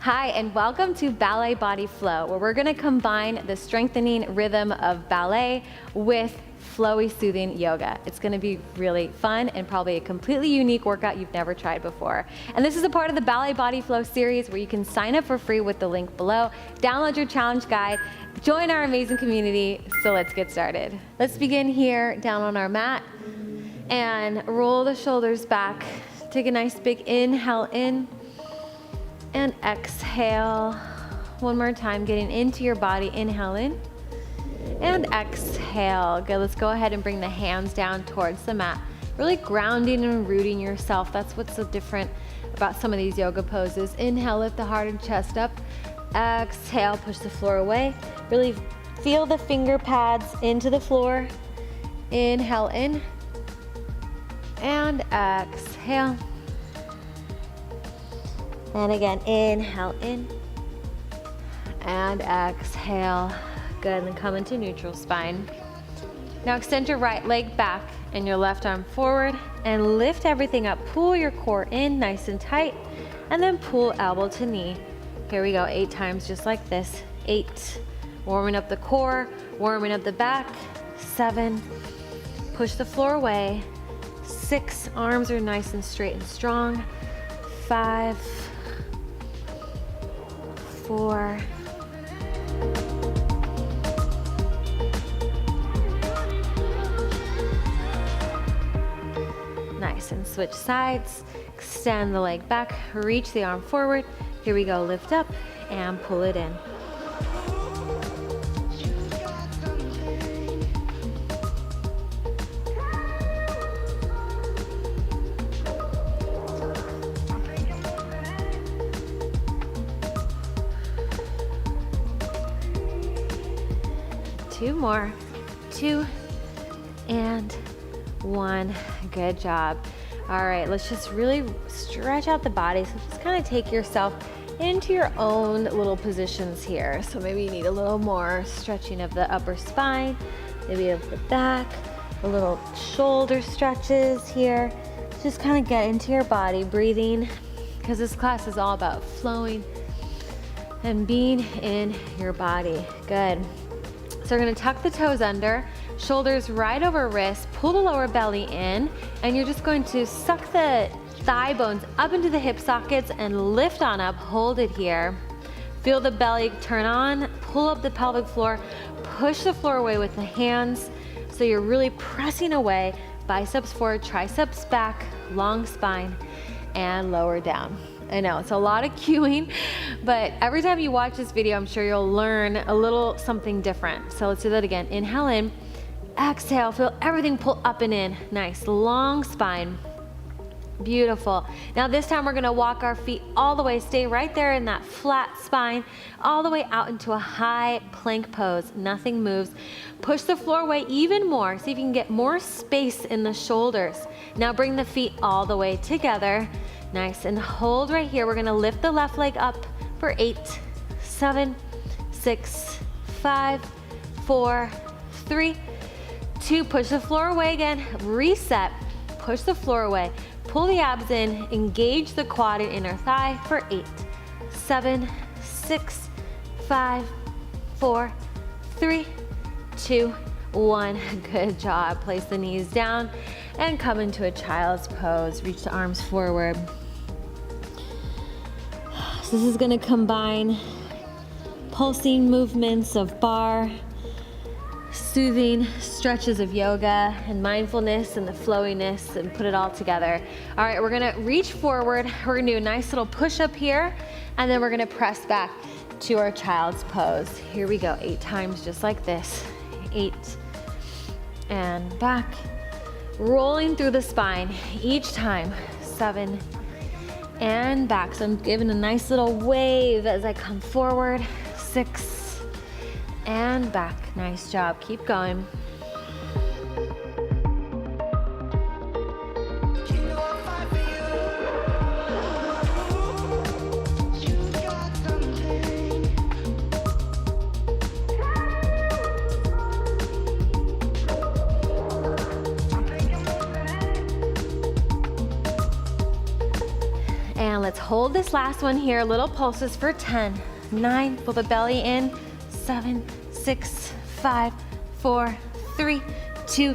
Hi, and welcome to Ballet Body Flow, where we're gonna combine the strengthening rhythm of ballet with flowy, soothing yoga. It's gonna be really fun and probably a completely unique workout you've never tried before. And this is a part of the Ballet Body Flow series where you can sign up for free with the link below, download your challenge guide, join our amazing community. So let's get started. Let's begin here down on our mat and roll the shoulders back. Take a nice big inhale in and exhale. One more time, getting into your body. Inhale in and exhale. Good, let's go ahead and bring the hands down towards the mat. Really grounding and rooting yourself. That's what's so different about some of these yoga poses. Inhale, lift the heart and chest up. Exhale, push the floor away. Really feel the finger pads into the floor. Inhale in and exhale. And again, inhale in and exhale. Good, and then come into neutral spine. Now extend your right leg back and your left arm forward and lift everything up. Pull your core in nice and tight and then pull elbow to knee. Here we go, 8 times just like this. 8, warming up the core, warming up the back. 7, push the floor away. 6, arms are nice and straight and strong. 5, 4, 3. Nice, and switch sides. Extend the leg back, reach the arm forward. Here we go, lift up and pull it in. Two more, 2 and 1. Good job. All right, let's just really stretch out the body. So just kind of take yourself into your own little positions here. So maybe you need a little more stretching of the upper spine, maybe of the back, a little shoulder stretches here. Just kind of get into your body, breathing, because this class is all about flowing and being in your body. Good. So we're gonna tuck the toes under, shoulders right over wrists, pull the lower belly in, and you're just going to suck the thigh bones up into the hip sockets and lift on up, hold it here. Feel the belly turn on, pull up the pelvic floor, push the floor away with the hands. So you're really pressing away, biceps forward, triceps back, long spine, and lower down. I know, it's a lot of cueing, but every time you watch this video, I'm sure you'll learn a little something different. So let's do that again. Inhale in, exhale, feel everything pull up and in. Nice, long spine. Beautiful. Now this time we're gonna walk our feet all the way, stay right there in that flat spine, all the way out into a high plank pose. Nothing moves. Push the floor away even more. See if you can get more space in the shoulders. Now bring the feet all the way together. Nice, and hold right here. We're gonna lift the left leg up for 8, 7, 6, 5, 4, 3, 2. Push the floor away again. Reset, push the floor away. Pull the abs in, engage the quad and inner thigh for 8, 7, 6, 5, 4, 3, 2, 1. Good job. Place the knees down and come into a child's pose. Reach the arms forward. So this is going to combine pulsing movements of barre, soothing stretches of yoga, and mindfulness and the flowiness, and put it all together. All right, we're gonna reach forward. We're gonna do a nice little push up here, and then we're gonna press back to our child's pose. Here we go, 8 times just like this. 8 and back. Rolling through the spine each time. 7 and back. So I'm giving a nice little wave as I come forward. 6 and back. Nice job. Keep going. And let's hold this last one here, little pulses for 10, 9, pull the belly in, 7, 6, 5, 4, 3, 2,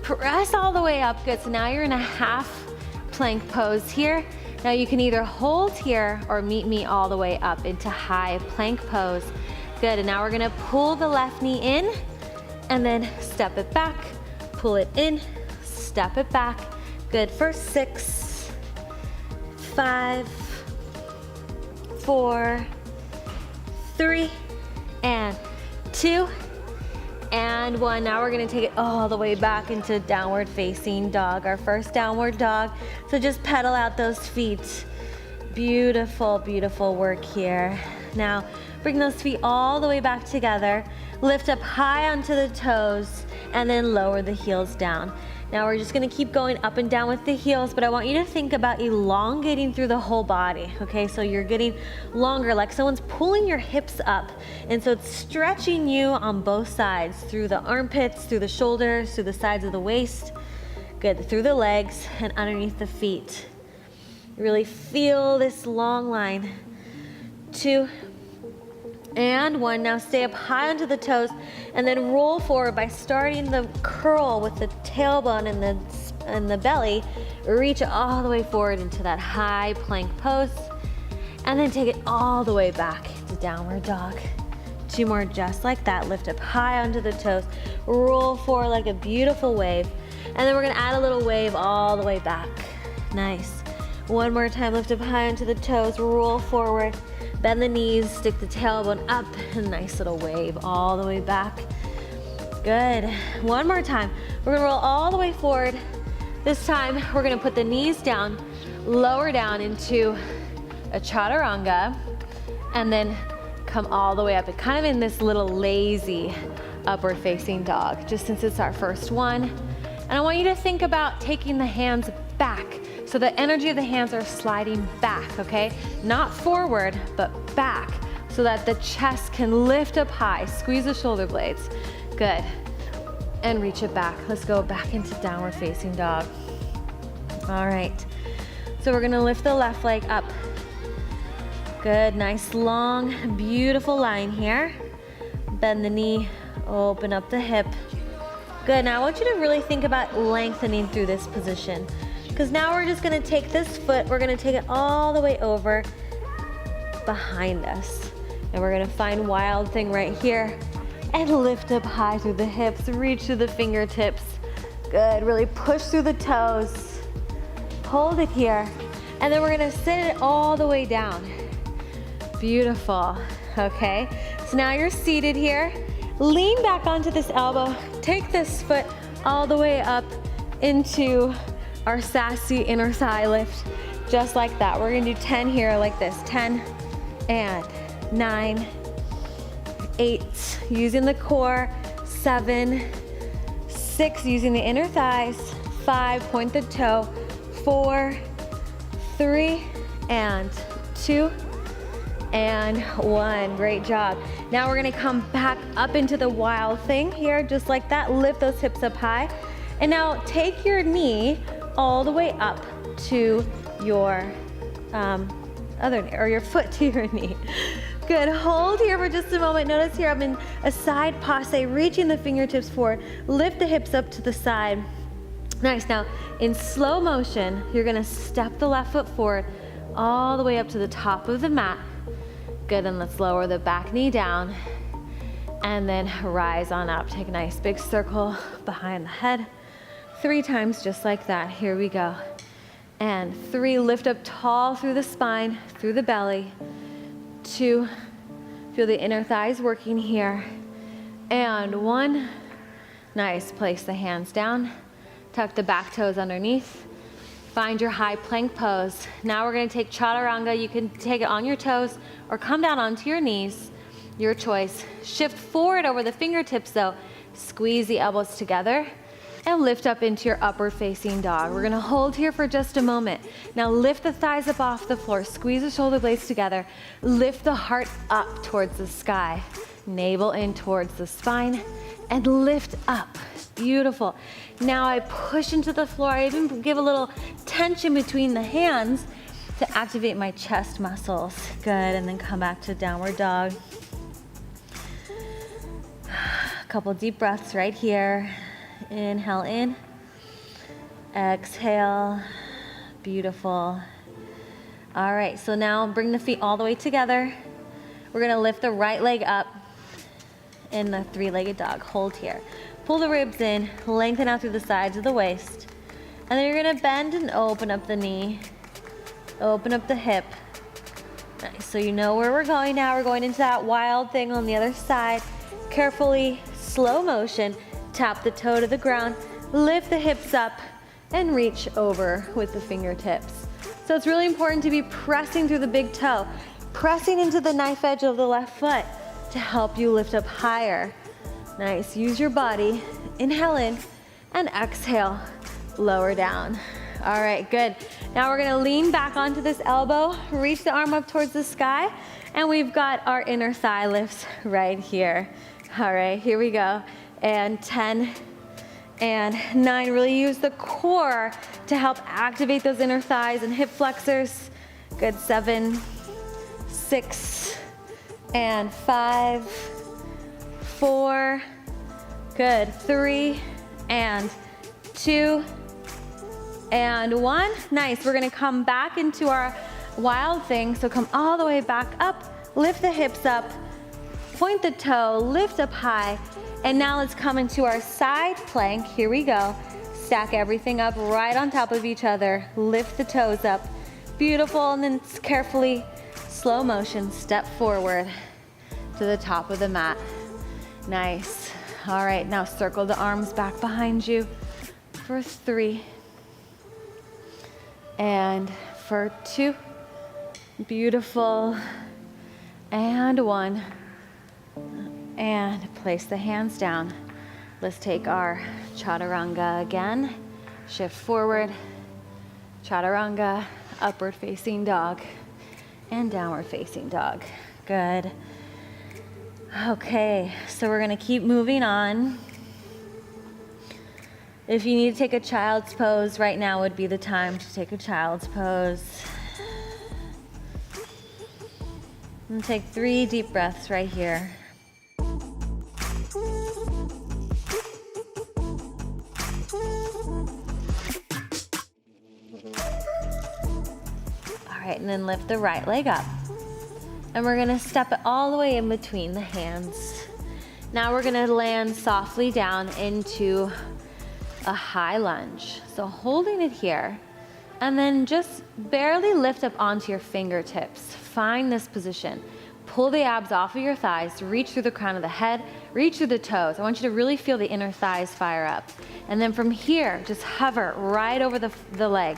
press all the way up. Good, so now you're in a half plank pose here. Now you can either hold here or meet me all the way up into high plank pose. Good, and now we're gonna pull the left knee in and then step it back, pull it in, step it back. Good, for 6, 5, 4, 3, and 2, and 1. Now we're gonna take it all the way back into downward facing dog, our first downward dog. So just pedal out those feet. Beautiful, beautiful work here. Now, bring those feet all the way back together. Lift up high onto the toes and then lower the heels down. Now we're just gonna keep going up and down with the heels, but I want you to think about elongating through the whole body, okay? So you're getting longer, like someone's pulling your hips up. And so it's stretching you on both sides, through the armpits, through the shoulders, through the sides of the waist. Good, through the legs and underneath the feet. Really feel this long line. 2, and 1. Now stay up high onto the toes and then roll forward by starting the curl with the tailbone and the belly. Reach all the way forward into that high plank pose and then take it all the way back to downward dog. 2 more just like that. Lift up high onto the toes, roll forward like a beautiful wave, and then we're gonna add a little wave all the way back. Nice. 1 more time. Lift up high onto the toes, roll forward, bend the knees, stick the tailbone up, and nice little wave all the way back. Good. 1 more time. We're gonna roll all the way forward. This time, we're gonna put the knees down, lower down into a chaturanga, and then come all the way up. Kind of in this little lazy upward facing dog, just since it's our first one. And I want you to think about taking the hands back. So the energy of the hands are sliding back, okay? Not forward, but back, so that the chest can lift up high. Squeeze the shoulder blades. Good. And reach it back. Let's go back into downward facing dog. All right. So we're gonna lift the left leg up. Good, nice long, beautiful line here. Bend the knee, open up the hip. Good, now I want you to really think about lengthening through this position. Because now we're just gonna take this foot, we're gonna take it all the way over behind us. And we're gonna find wild thing right here and lift up high through the hips, reach through the fingertips. Good, really push through the toes. Hold it here. And then we're gonna sit it all the way down. Beautiful, okay? So now you're seated here. Lean back onto this elbow. Take this foot all the way up into our sassy inner thigh lift, just like that. We're gonna do 10 here like this. 10 and 9, 8, using the core, 7, 6, using the inner thighs, 5, point the toe, 4, 3, and 2, and 1. Great job. Now we're gonna come back up into the wild thing here, just like that. Lift those hips up high. And now take your knee all the way up to your other knee, or your foot to your knee. Good, hold here for just a moment. Notice here I'm in a side passe, reaching the fingertips forward. Lift the hips up to the side. Nice, now in slow motion, you're gonna step the left foot forward all the way up to the top of the mat. Good, and let's lower the back knee down and then rise on up. Take a nice big circle behind the head. 3 times just like that. Here we go. And 3, lift up tall through the spine, through the belly. 2, feel the inner thighs working here. And 1, nice, place the hands down. Tuck the back toes underneath. Find your high plank pose. Now we're gonna take chaturanga. You can take it on your toes or come down onto your knees, your choice. Shift forward over the fingertips though. Squeeze the elbows together and lift up into your upward facing dog. We're gonna hold here for just a moment. Now lift the thighs up off the floor, squeeze the shoulder blades together, lift the heart up towards the sky, navel in towards the spine, and lift up. Beautiful. Now I push into the floor. I even give a little tension between the hands, to activate my chest muscles. Good, and then come back to downward dog. A couple deep breaths right here. Inhale in, exhale, beautiful. All right, so now bring the feet all the way together. We're gonna lift the right leg up in the three-legged dog. Hold here. Pull the ribs in, lengthen out through the sides of the waist. And then you're gonna bend and open up the knee, open up the hip. Nice, so you know where we're going now. We're going into that wild thing on the other side. Carefully, slow motion, tap the toe to the ground, lift the hips up, and reach over with the fingertips. So it's really important to be pressing through the big toe, pressing into the knife edge of the left foot to help you lift up higher. Nice, use your body. Inhale in and exhale, lower down. All right, good. Now we're gonna lean back onto this elbow, reach the arm up towards the sky, and we've got our inner thigh lifts right here. All right, here we go. And 10 and 9, really use the core to help activate those inner thighs and hip flexors. Good, 7, 6, and 5, 4, good, 3, and 2, and 1. Nice, we're gonna come back into our wild thing. So come all the way back up, lift the hips up, point the toe, lift up high, and now let's come into our side plank. Here we go. Stack everything up right on top of each other. Lift the toes up. Beautiful, and then carefully, slow motion, step forward to the top of the mat. Nice. All right, now circle the arms back behind you for 3 and for 2. Beautiful. And 1. And place the hands down. Let's take our chaturanga again. Shift forward, chaturanga, upward facing dog, and downward facing dog. Good. Okay, so we're gonna keep moving on. If you need to take a child's pose, right now would be the time to take a child's pose. And take 3 deep breaths right here. All right, and then lift the right leg up. And we're gonna step it all the way in between the hands. Now we're gonna land softly down into a high lunge. So holding it here, and then just barely lift up onto your fingertips. Find this position. Pull the abs off of your thighs, reach through the crown of the head, reach through the toes. I want you to really feel the inner thighs fire up. And then from here, just hover right over the leg.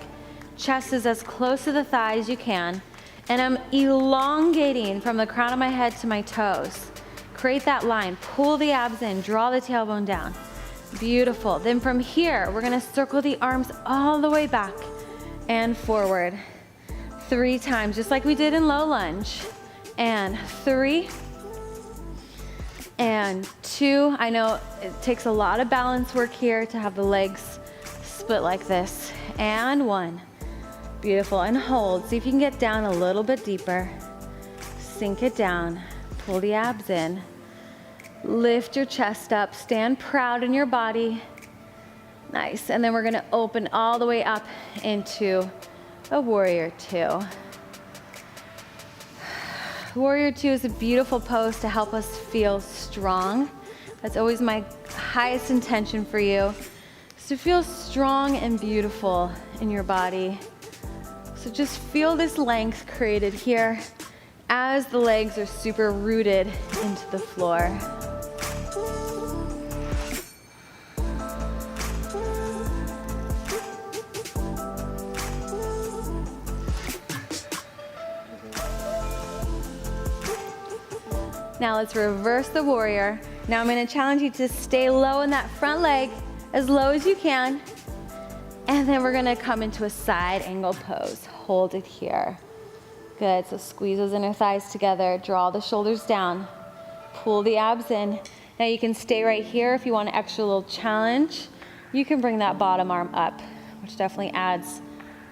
Chest is as close to the thigh as you can. And I'm elongating from the crown of my head to my toes. Create that line, pull the abs in, draw the tailbone down. Beautiful. Then from here, we're gonna circle the arms all the way back and forward 3 times, just like we did in low lunge. And 3, and 2. I know it takes a lot of balance work here to have the legs split like this. And 1. Beautiful, and hold. See if you can get down a little bit deeper. Sink it down, pull the abs in. Lift your chest up, stand proud in your body. Nice, and then we're gonna open all the way up into a warrior 2. Warrior 2 is a beautiful pose to help us feel strong. That's always my highest intention for you, is to feel strong and beautiful in your body. So just feel this length created here as the legs are super rooted into the floor. Now let's reverse the warrior. Now I'm going to challenge you to stay low in that front leg, as low as you can. And then we're going to come into a side angle pose. Hold it here. Good, so squeeze those inner thighs together, draw the shoulders down, pull the abs in. Now you can stay right here if you want an extra little challenge. You can bring that bottom arm up, which definitely adds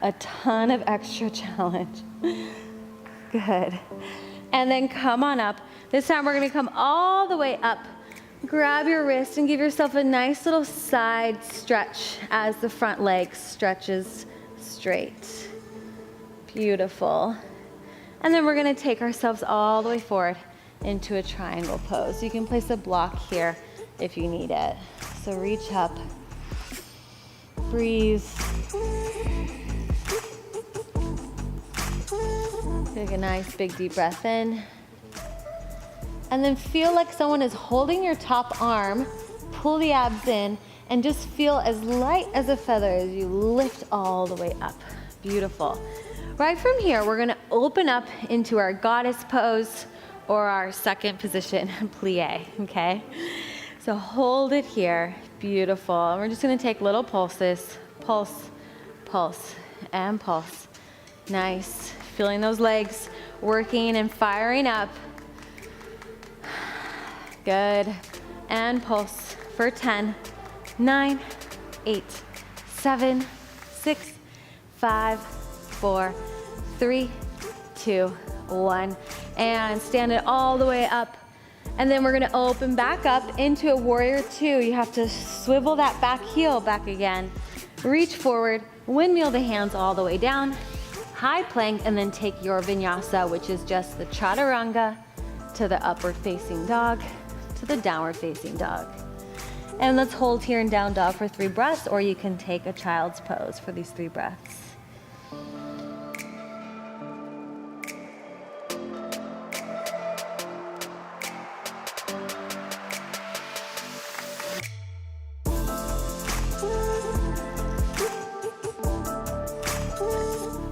a ton of extra challenge. Good. And then come on up. This time we're gonna come all the way up. Grab your wrist and give yourself a nice little side stretch as the front leg stretches straight. Beautiful. And then we're gonna take ourselves all the way forward into a triangle pose. You can place a block here if you need it. So reach up, breathe. Take a nice big deep breath in. And then feel like someone is holding your top arm, pull the abs in, and just feel as light as a feather as you lift all the way up. Beautiful. Right from here, we're gonna open up into our goddess pose or our second position, plie, okay? So hold it here, beautiful. And we're just gonna take little pulses, pulse, pulse, and pulse. Nice, feeling those legs working and firing up. Good, and pulse for 10, 9, 8, 7, 6, 5, 4, 3, 2, 1. And stand it all the way up. And then we're gonna open back up into a warrior two. You have to swivel that back heel back again. Reach forward, windmill the hands all the way down, high plank, and then take your vinyasa, which is just the chaturanga to the upward facing dog to the downward facing dog. And let's hold here in down dog for 3 breaths, or you can take a child's pose for these 3 breaths.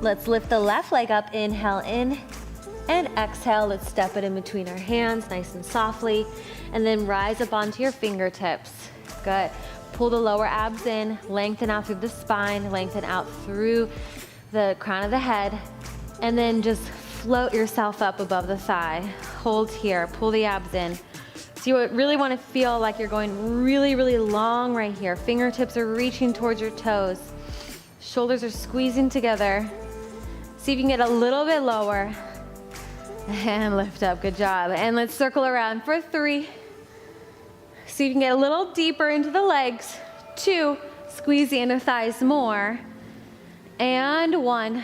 Let's lift the left leg up, inhale in, and exhale, let's step it in between our hands, nice and softly, and then rise up onto your fingertips. Good. Pull the lower abs in, lengthen out through the spine, lengthen out through the crown of the head, and then just float yourself up above the thigh. Hold here, pull the abs in. So you really want to feel like you're going really, really long right here. Fingertips are reaching towards your toes. Shoulders are squeezing together. See if you can get a little bit lower. And lift up, good job. And let's circle around for 3. See if you can get a little deeper into the legs. 2, squeeze the inner thighs more. And 1.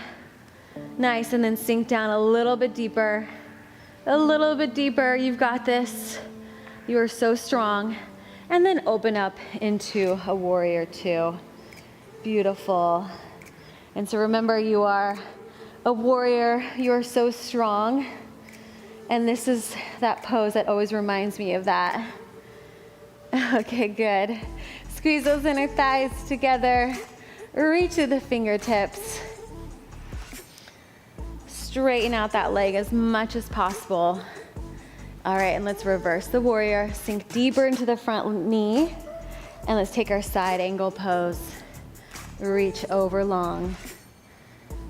Nice, and then sink down a little bit deeper. A little bit deeper, you've got this. You are so strong. And then open up into a warrior two. Beautiful. And so remember, you are a warrior. You are so strong. And this is that pose that always reminds me of that. Okay, good. Squeeze those inner thighs together. Reach to the fingertips. Straighten out that leg as much as possible. All right, and let's reverse the warrior. Sink deeper into the front knee. And let's take our side angle pose. Reach over long.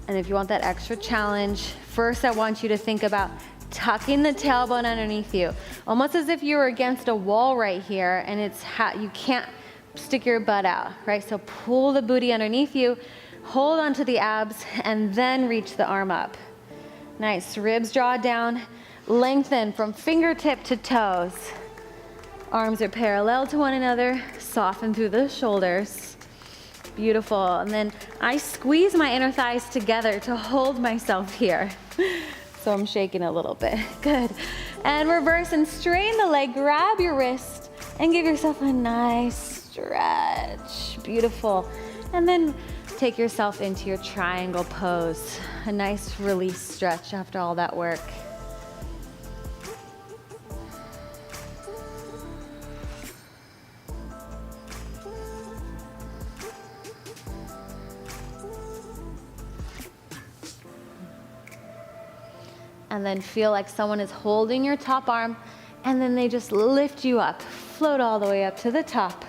And if you want that extra challenge, first I want you to think about tucking the tailbone underneath you, almost as if you were against a wall right here and you can't stick your butt out, right? So pull the booty underneath you, hold onto the abs, and then reach the arm up. Nice, ribs draw down, lengthen from fingertip to toes. Arms are parallel to one another, soften through the shoulders. Beautiful, and then I squeeze my inner thighs together to hold myself here. So I'm shaking a little bit, good. And reverse and straighten the leg, grab your wrist, and give yourself a nice stretch, beautiful. And then take yourself into your triangle pose, a nice release stretch after all that work. And then feel like someone is holding your top arm, and then they just lift you up, float all the way up to the top.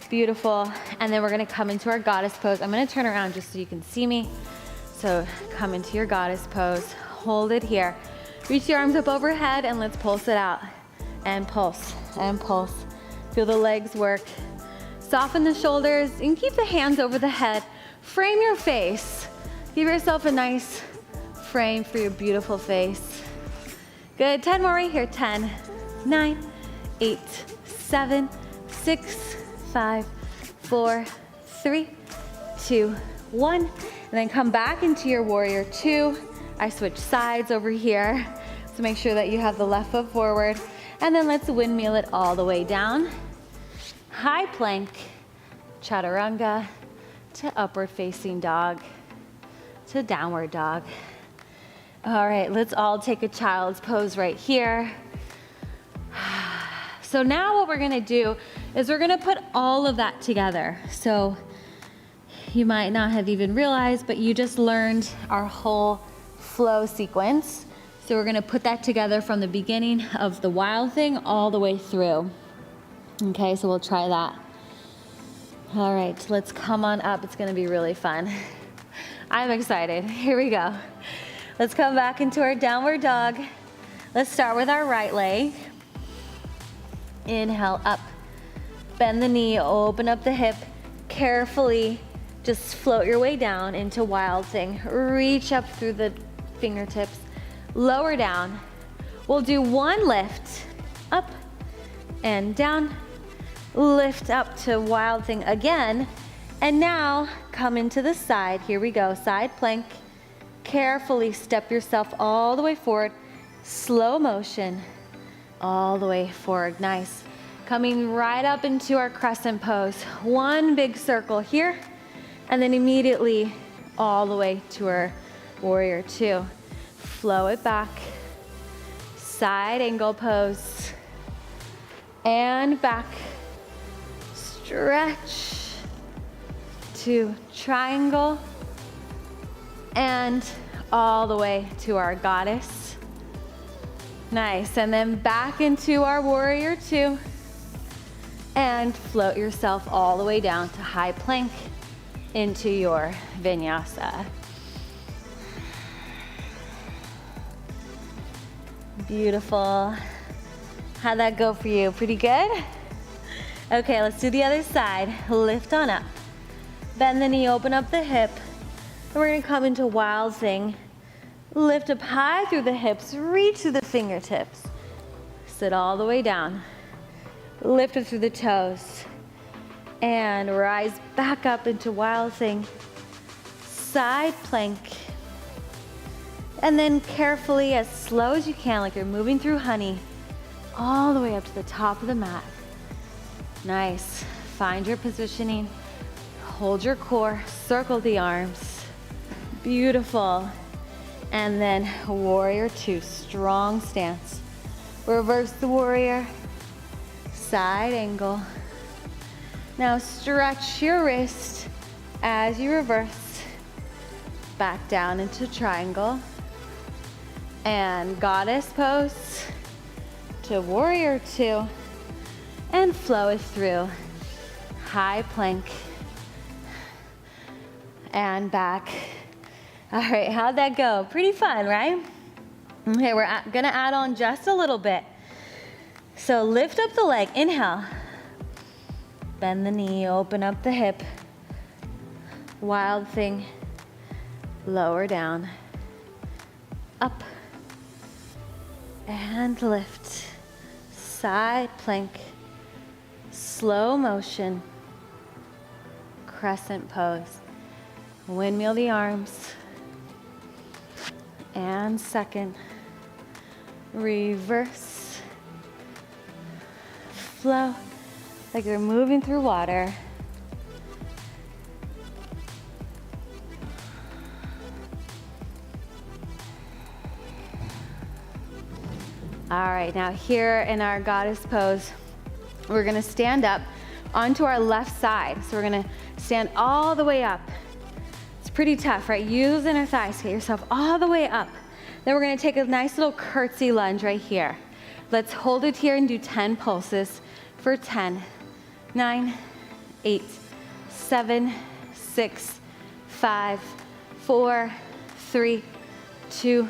Beautiful. And then we're gonna come into our goddess pose. I'm gonna turn around just so you can see me. So come into your goddess pose, hold it here. Reach your arms up overhead and let's pulse it out. And pulse, and pulse. Feel the legs work. Soften the shoulders and keep the hands over the head. Frame your face. Give yourself a nice frame for your beautiful face. Good, 10 more right here. 10, 9, 8, 7, 6, 5, 4, 3, 2, 1. And then come back into your warrior two. I switch sides over here. So make sure that you have the left foot forward. And then let's windmill it all the way down. High plank, chaturanga, to upward facing dog, to downward dog. All right, let's all take a child's pose right here. So now what we're gonna do is we're gonna put all of that together. So you might not have even realized, but you just learned our whole flow sequence. So we're gonna put that together from the beginning of the wild thing all the way through. Okay, so we'll try that. All right, let's come on up. It's gonna be really fun. I'm excited. Here we go. Let's come back into our downward dog. Let's start with our right leg. Inhale up. Bend the knee, open up the hip. Carefully just float your way down into wild thing. Reach up through the fingertips. Lower down. We'll do one lift. Up and down. Lift up to wild thing again. And now come into the side. Here we go, side plank. Carefully step yourself all the way forward. Slow motion, all the way forward, nice. Coming right up into our crescent pose. One big circle here, and then immediately all the way to our warrior two. Flow it back, side angle pose, and back. Stretch to triangle, and all the way to our goddess. Nice, and then back into our warrior two, and float yourself all the way down to high plank into your vinyasa. Beautiful. How'd that go for you? Pretty good? Okay, let's do the other side. Lift on up. Bend the knee, open up the hip. And we're gonna come into wild thing. Lift up high through the hips, reach through the fingertips. Sit all the way down. Lift it through the toes. And rise back up into wild thing. Side plank. And then carefully, as slow as you can, like you're moving through honey, all the way up to the top of the mat. Nice. Find your positioning. Hold your core, circle the arms. Beautiful. And then warrior two, strong stance. Reverse the warrior, side angle. Now stretch your wrist as you reverse. Back down into triangle. And goddess pose to warrior two. And flow it through. High plank. And back. All right, how'd that go? Pretty fun, right? Okay, we're gonna add on just a little bit. So lift up the leg, inhale. Bend the knee, open up the hip. Wild thing, lower down. Up, and lift. Side plank, slow motion. Crescent pose. Windmill the arms. And second, reverse, flow, like you're moving through water. All right, now here in our goddess pose, we're gonna stand up onto our left side. So we're gonna stand all the way up. Pretty tough, right? Use inner thighs to get yourself all the way up. Then we're gonna take a nice little curtsy lunge right here. Let's hold it here and do 10 pulses for 10, 9, 8, 7, 6, 5, 4, 3, 2,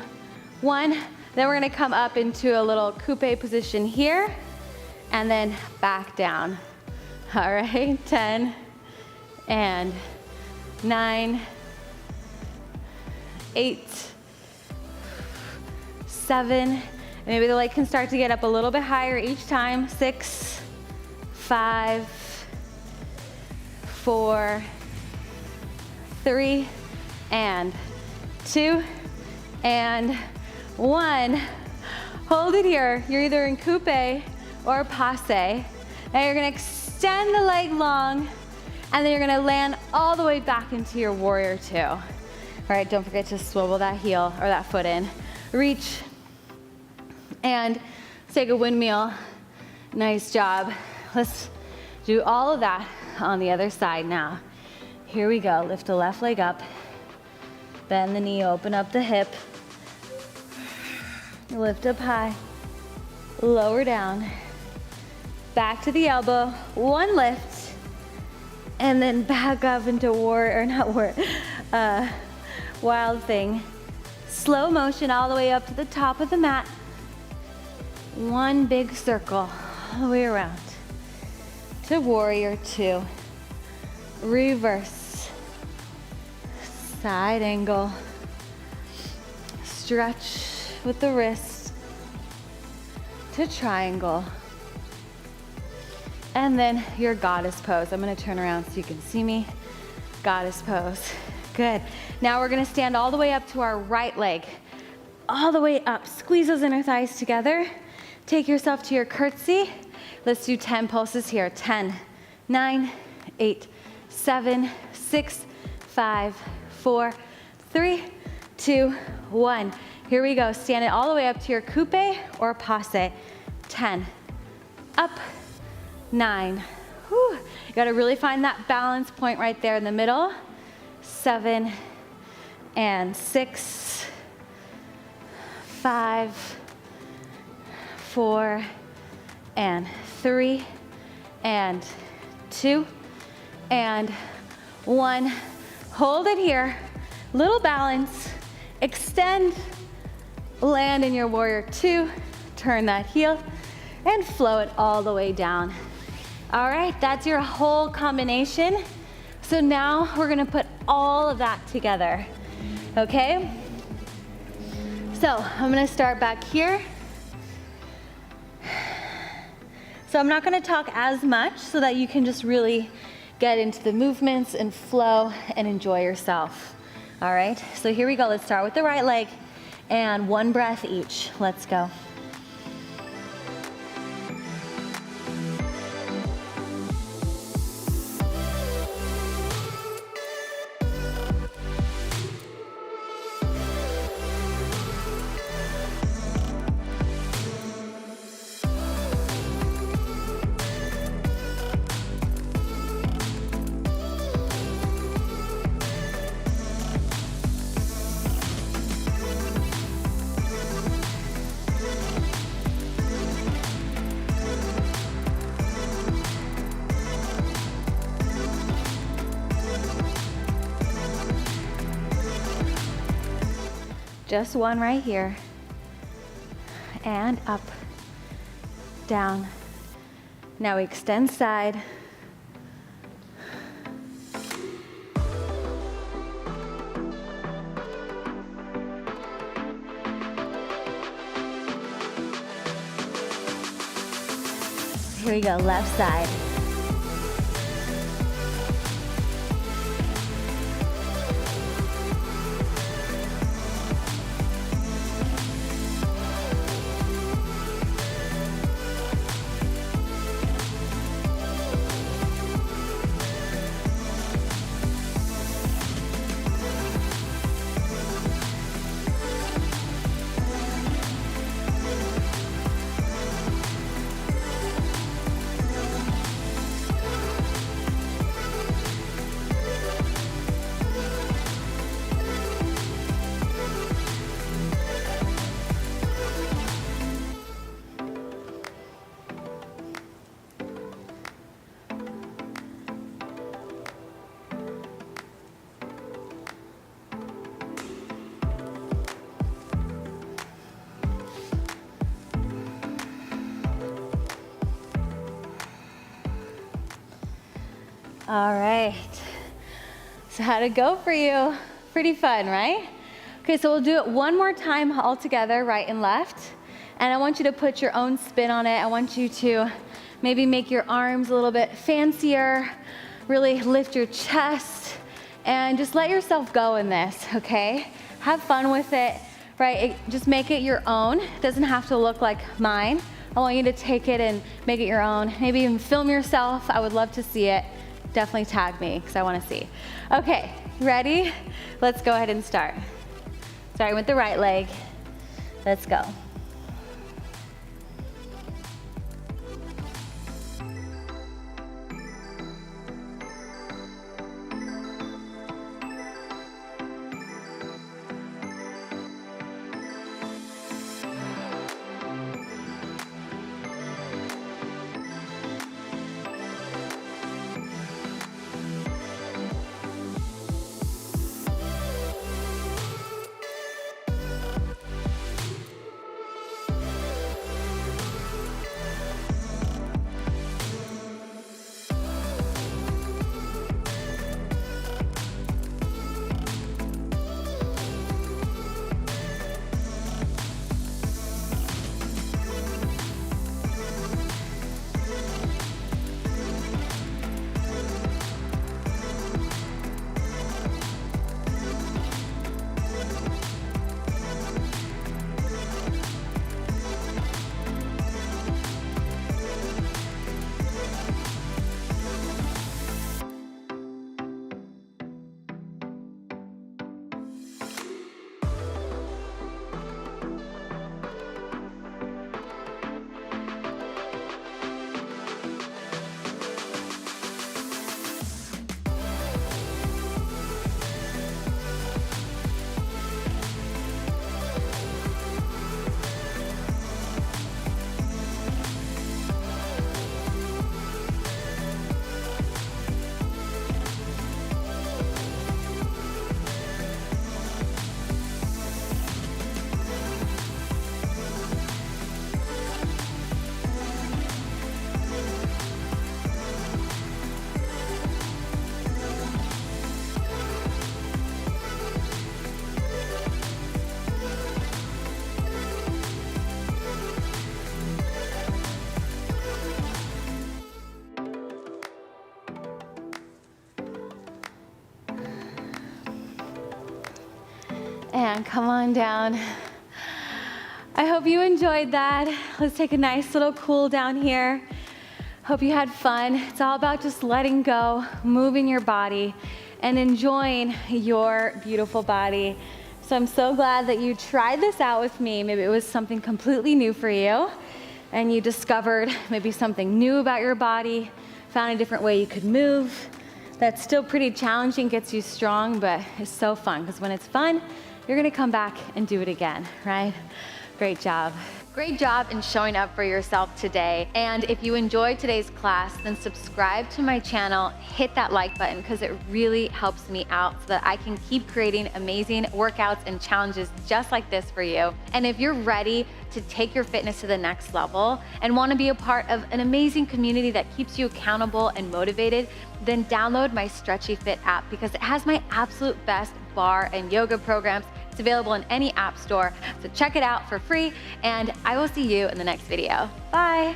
1. Then we're gonna come up into a little coupe position here and then back down. All right, 10 and 9, 8, 7, maybe the leg can start to get up a little bit higher each time. 6, 5, 4, 3, and 2, and 1. Hold it here. You're either in coupe or passe. Now you're gonna extend the leg long, and then you're gonna land all the way back into your warrior two. All right, don't forget to swivel that heel or that foot in. Reach, and take a windmill. Nice job. Let's do all of that on the other side now. Here we go. Lift the left leg up, bend the knee, open up the hip, lift up high, lower down, back to the elbow, one lift, and then back up into wild thing. Slow motion all the way up to the top of the mat. One big circle all the way around to warrior two. Reverse, side angle, stretch with the wrist to triangle. And then your goddess pose. I'm gonna turn around so you can see me. Goddess pose. Good. Now we're gonna stand all the way up to our right leg. All the way up. Squeeze those inner thighs together. Take yourself to your curtsy. Let's do 10 pulses here. 10, 9, 8, 7, 6, 5, 4, 3, 2, 1. Here we go. Stand it all the way up to your coupe or passe. 10, up, 9. Whew. You gotta really find that balance point right there in the middle. 7 and 6, 5, 4 and 3 and 2 and 1. Hold it here. Little balance. Extend. Land in your warrior two. Turn that heel and flow it all the way down. All right, that's your whole combination. So now we're gonna put all of that together, okay? So I'm gonna start back here. So I'm not gonna talk as much so that you can just really get into the movements and flow and enjoy yourself. All right, so here we go. Let's start with the right leg and one breath each. Let's go. Just one right here. And up, down. Now we extend side. Here we go, left side. All right, so how'd it go for you? Pretty fun, right? Okay, so we'll do it one more time all together, right and left. And I want you to put your own spin on it. I want you to maybe make your arms a little bit fancier, really lift your chest, and just let yourself go in this, okay? Have fun with it, right? Just make it your own. It doesn't have to look like mine. I want you to take it and make it your own. Maybe even film yourself. I would love to see it. Definitely tag me because I want to see. Okay, ready? Let's go ahead and start. Starting with the right leg. Let's go. And come on down. I hope you enjoyed that. Let's take a nice little cool down here. Hope you had fun. It's all about just letting go, moving your body, and enjoying your beautiful body. So I'm so glad that you tried this out with me. Maybe it was something completely new for you, and you discovered maybe something new about your body, found a different way you could move. That's still pretty challenging, gets you strong, but it's so fun, because when it's fun, you're gonna come back and do it again, right? Great job. Great job in showing up for yourself today. And if you enjoyed today's class, then subscribe to my channel, hit that like button, because it really helps me out so that I can keep creating amazing workouts and challenges just like this for you. And if you're ready to take your fitness to the next level and want to be a part of an amazing community that keeps you accountable and motivated, then download my Stretchy Fit app, because it has my absolute best barre and yoga programs. It's available in any app store, so check it out for free, and I will see you in the next video. Bye.